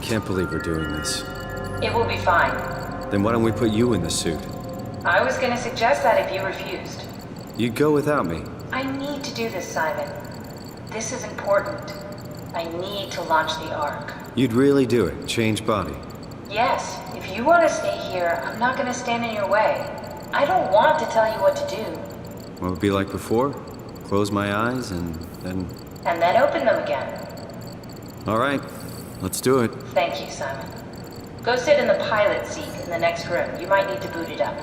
can't believe we're doing this. It will be fine. Then why don't we put you in the suit? I was gonna suggest that if you refused. You'd go without me. I need to do this, Simon. This is important. I need to launch the Ark. You'd really do it, change body. Yes, if you want to stay here, I'm not gonna stand in your way. I don't want to tell you what to do. What would it be like before? Close my eyes and then... And then open them again. All right, let's do it. Thank you, Simon. Go sit in the pilot seat in the next room. You might need to boot it up.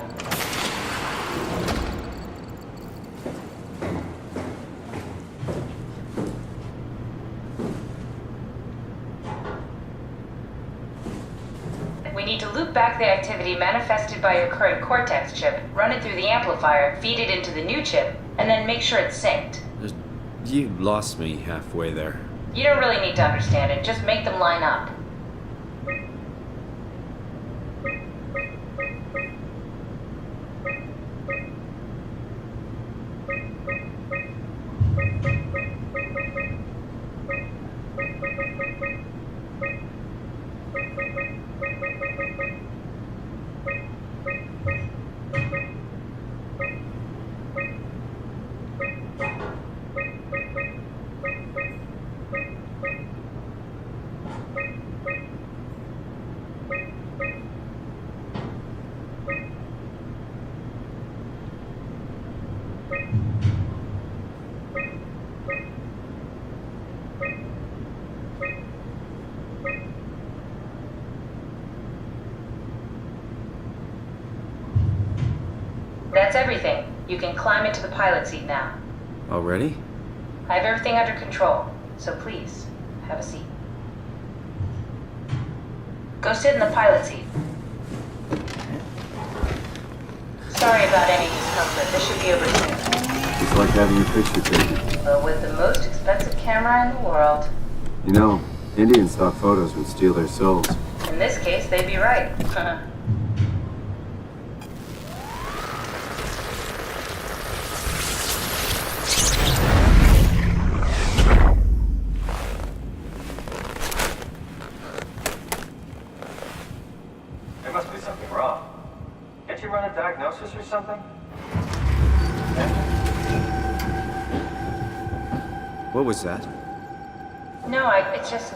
We need to loop back the activity manifested by your current Cortex chip, run it through the amplifier, feed it into the new chip, and then make sure it's synced. You lost me halfway there. You don't really need to understand it, just make them line up. That's everything. You can climb into the pilot seat now. Already? I have everything under control, so please, have a seat. Go sit in the pilot seat. Sorry about any discomfort. This should be over soon. It's like having your picture taken. But with the most expensive camera in the world. You know, Indian stock photos would steal their souls. In this case, they'd be right. There must be something wrong. Can't you run a diagnosis or something? What was that? No, it's just...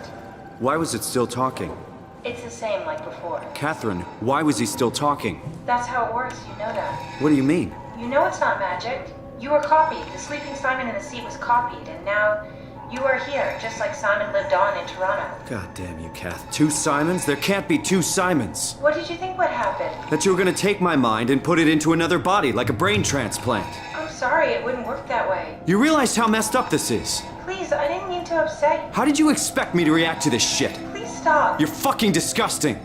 Why was it still talking? It's the same like before. Catherine, why was he still talking? That's how it works, you know that. What do you mean? You know it's not magic. You were copied. The sleeping Simon in the seat was copied, and now you are here, just like Simon lived on in Toronto. God damn you, Kath. 2 Simons? There can't be 2 Simons. What did you think would happen? That you were gonna take my mind and put it into another body, like a brain transplant. I'm sorry, it wouldn't work that way. You realize how messed up this is? Please, I didn't mean to upset you. How did you expect me to react to this shit? Please stop. You're fucking disgusting.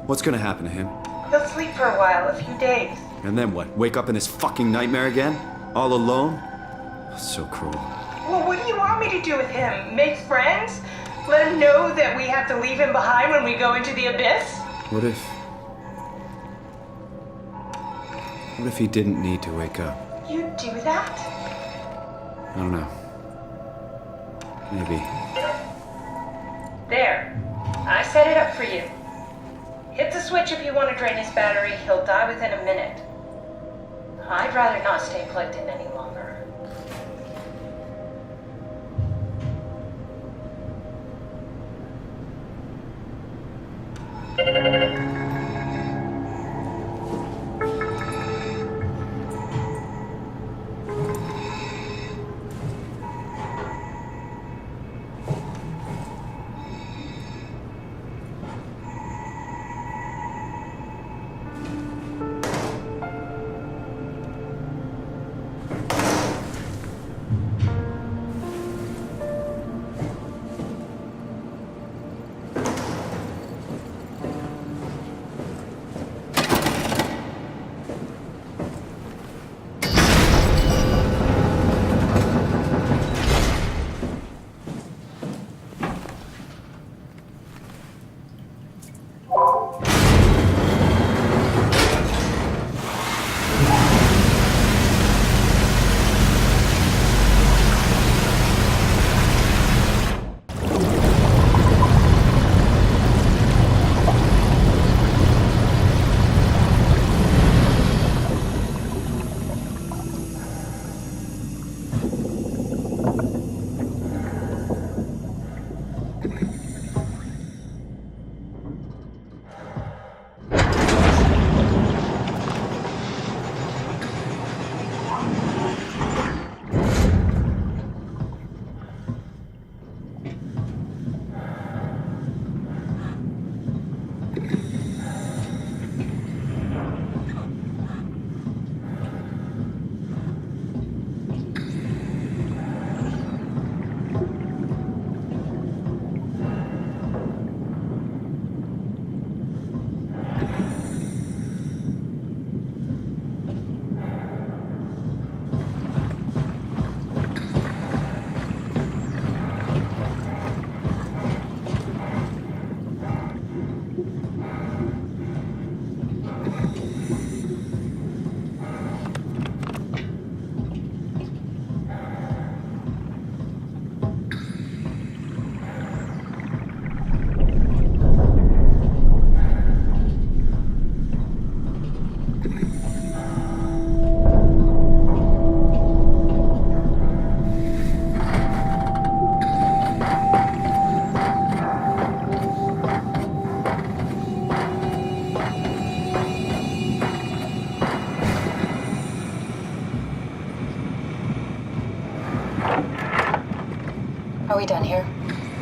What's gonna happen to him? He'll sleep for a while, a few days. And then what? Wake up in this fucking nightmare again? All alone? So cruel. Well, what do you want me to do with him? Make friends? Let him know that we have to leave him behind when we go into the abyss? What if he didn't need to wake up? You'd do that? I don't know. Maybe. There. I set it up for you. Hit the switch if you want to drain his battery. He'll die within a minute. I'd rather not stay plugged in any longer.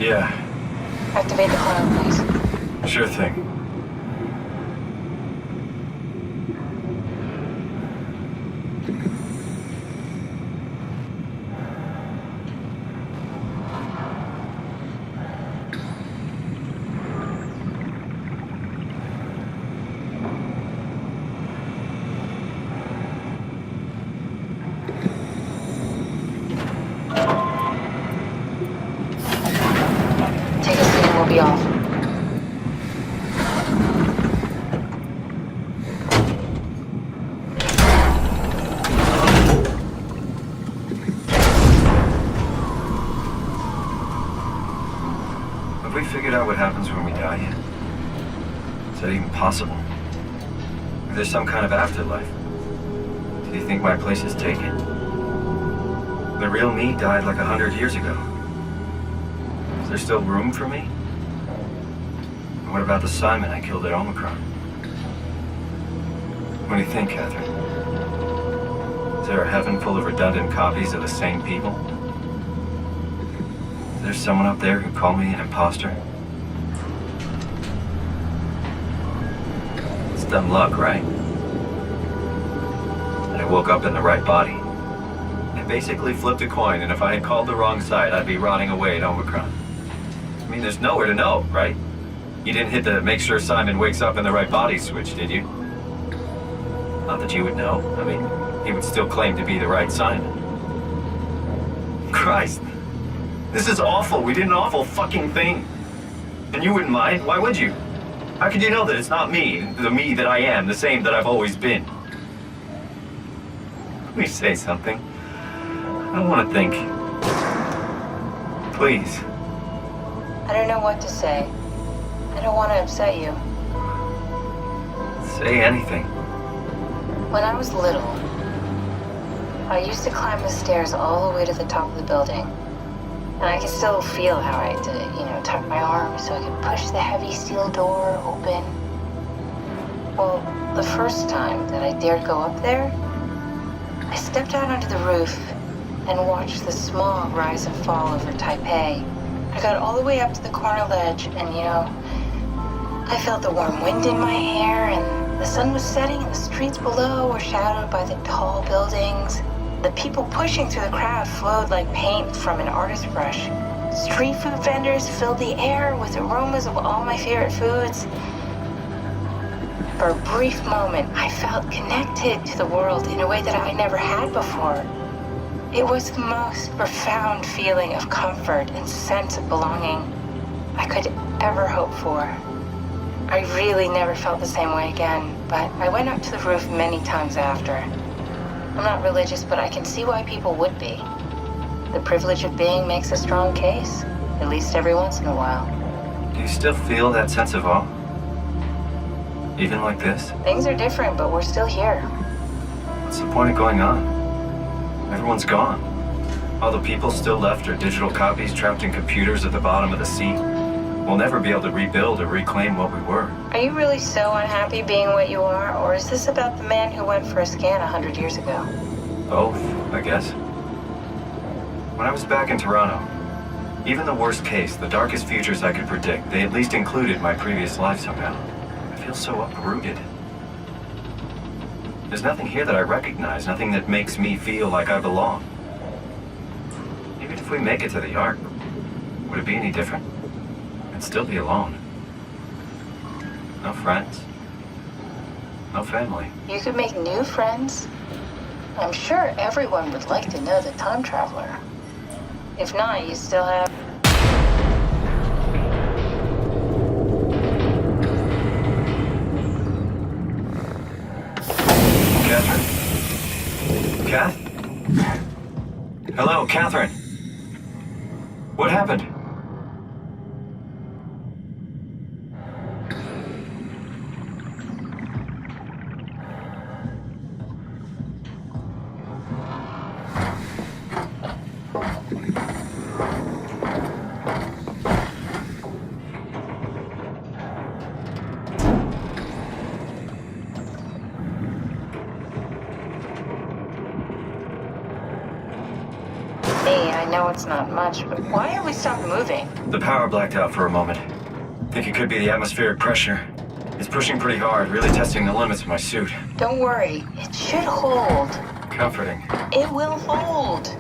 Yeah, Activate the cloud, please. sure thing. Take a seat and we'll be off. Have we figured out what happens when we die yet? Is that even possible? Is there some kind of afterlife? Do you think my place is taken? The real me died like 100 years ago. Is there still room for me? And what about the Simon I killed at Omicron? What do you think, Catherine? Is there a heaven full of redundant copies of the same people? Is there someone up there who called me an imposter? It's dumb luck, right? And I woke up in the right body. I basically flipped a coin, and if I had called the wrong side, I'd be rotting away at Omicron. I mean, there's nowhere to know, right? You didn't hit the make sure Simon wakes up in the right body switch, did you? Not that you would know. I mean, he would still claim to be the right Simon. Christ. This is awful. We did an awful fucking thing. And you wouldn't mind? Why would you? How could you know that it's not me, the me that I am, the same that I've always been? Please say something. I don't want to think. Please. I don't know what to say. I don't want to upset you. Say anything. When I was little, I used to climb the stairs all the way to the top of the building. And I could still feel how I had to, tuck my arms so I could push the heavy steel door open. Well, the first time that I dared go up there, I stepped out onto the roof and watched the smog rise and fall over Taipei. I got all the way up to the corner ledge and, I felt the warm wind in my hair and the sun was setting and the streets below were shadowed by the tall buildings. The people pushing through the crowd flowed like paint from an artist's brush. Street food vendors filled the air with aromas of all my favorite foods. For a brief moment, I felt connected to the world in a way that I never had before. It was the most profound feeling of comfort and sense of belonging I could ever hope for. I really never felt the same way again, but I went up to the roof many times after. I'm not religious, but I can see why people would be. The privilege of being makes a strong case, at least every once in a while. Do you still feel that sense of awe? Even like this? Things are different, but we're still here. What's the point of going on? Everyone's gone. All the people still left are digital copies trapped in computers at the bottom of the sea. We'll never be able to rebuild or reclaim what we were. Are you really so unhappy being what you are, or is this about the man who went for a scan 100 years ago? Both, I guess. When I was back in Toronto, even the worst case, the darkest futures I could predict, they at least included my previous life somehow. I feel so uprooted. There's nothing here that I recognize, nothing that makes me feel like I belong. Even if we make it to the Ark, would it be any different? I'd still be alone. No friends. No family. You could make new friends. I'm sure everyone would like to know the time traveler. If not, you still have... Catherine? Kath? Hello, Catherine. What happened? Hey, I know it's not much, but why have we stopped moving? The power blacked out for a moment. Think it could be the atmospheric pressure. It's pushing pretty hard, really testing the limits of my suit. Don't worry, it should hold. Comforting. It will hold.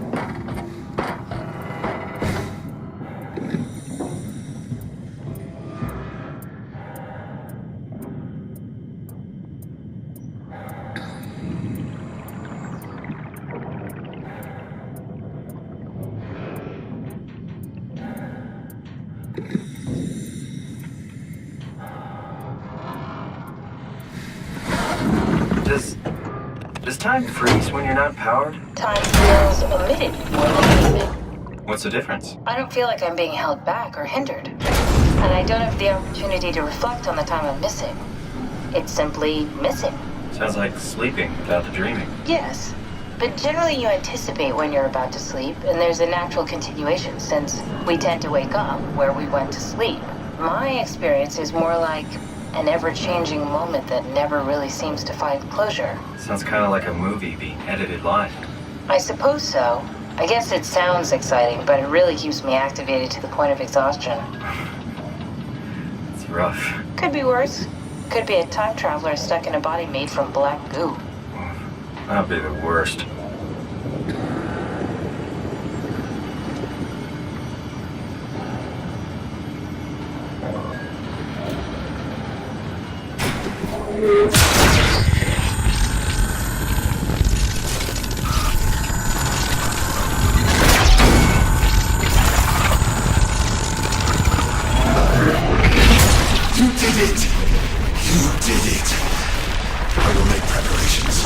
Does time freeze when you're not powered? Time feels omitted more than anything. What's the difference? I don't feel like I'm being held back or hindered. And I don't have the opportunity to reflect on the time I'm missing. It's simply missing. Sounds like sleeping without the dreaming. Yes, but generally you anticipate when you're about to sleep, and there's a natural continuation since we tend to wake up where we went to sleep. My experience is more like an ever-changing moment that never really seems to find closure. Sounds kind of like a movie being edited live. I suppose so. I guess it sounds exciting, but it really keeps me activated to the point of exhaustion. It's rough. Could be worse. Could be a time traveler stuck in a body made from black goo. That'd be the worst. You did it! You did it! I will make preparations.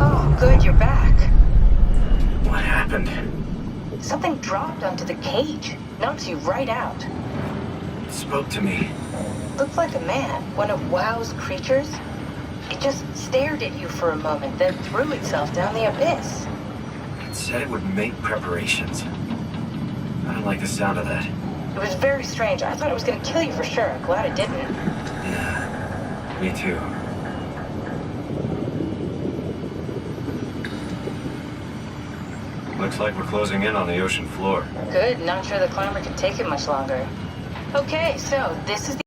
Oh, good, you're back. What happened? Something dropped onto the cage. Knocks you right out. It spoke to me. Looked like a man, one of WoW's creatures. It just stared at you for a moment, then threw itself down the abyss. It said it would make preparations. I don't like the sound of that. It was very strange. I thought it was going to kill you for sure. Glad it didn't. Yeah, me too. Looks like we're closing in on the ocean floor. Good. Not sure the climber can take it much longer. Okay, so this is the